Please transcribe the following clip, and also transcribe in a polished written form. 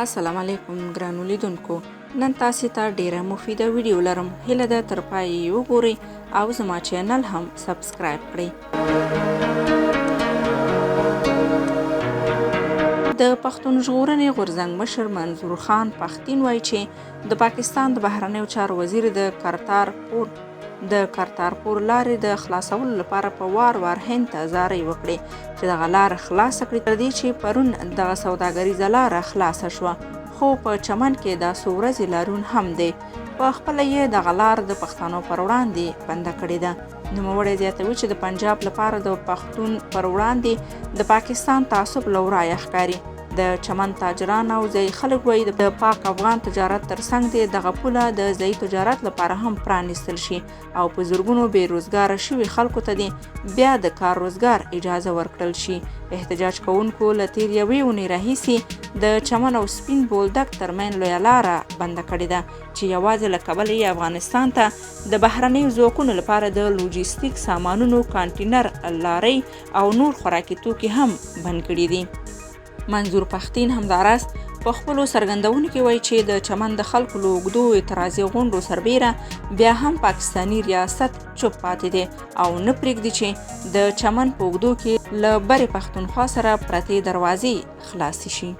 السلام علیکم ګرانو لیدونکو، نن تاسو ته ډیره مفیده ویډیو لرم. هیله ده تر پای وګورئ او زما چینل هم سبسکرایب کړئ. د پښتون ژغورنې غورځنګ مشر منظور خان پښتين وایي چې د پاکستان د بهرنیو چارو وزیر د کرتارپور لارې د خلاصولو لپاره په وار هند ته زارۍ وکړې چې دغه لاره خلاصه کړي، تر دې چې پرون دغه سوداګریزه لاره خلاصه شوه، خو په چمن کې دا څو ورځې لارون هم دی. په خپله یې دغه لار د پښتنو پر وړاندې بنده کړې ده. نوموړی زیاتوي چې د پنجاب لپاره د پښتون پر وړاندې د پاکستان تعصب له ورایه ښکاري. د چمن تاجران او ځایي خلک وایي د پاک افغان تجارت ترڅنګ دې دغه پوله د ځایي تجارت لپاره هم پرانیستل شي او په زرګونو بې روزګاره شوي خلکو ته دې بیا د کار روزګار اجازه ورکړل شي. احتجاج کوونکو له تیر یوې اونۍ راهیسې د چمن او سپین بولدک ترمن لویه لاره بنده کړې ده چې یوازې له کبله یې افغانستان ته د بهرنیو ځواکونو لپاره د لوجستیک سامانونو کانټینر لارۍ او نور خوراکي توکي هم بند کړي دي. منظور پښتين همداراز په خپلو څرګندونو کې وایي چې د چمن د خلکو له اوږدو اعتراضي غونډو سربیره بیا هم پاکستاني ریاست چوپ پاتې دی او نه پرېږدي چې د چمن په اوږدو کې له برې پښتونخوا سره پرتې دروازې خلاصې شي.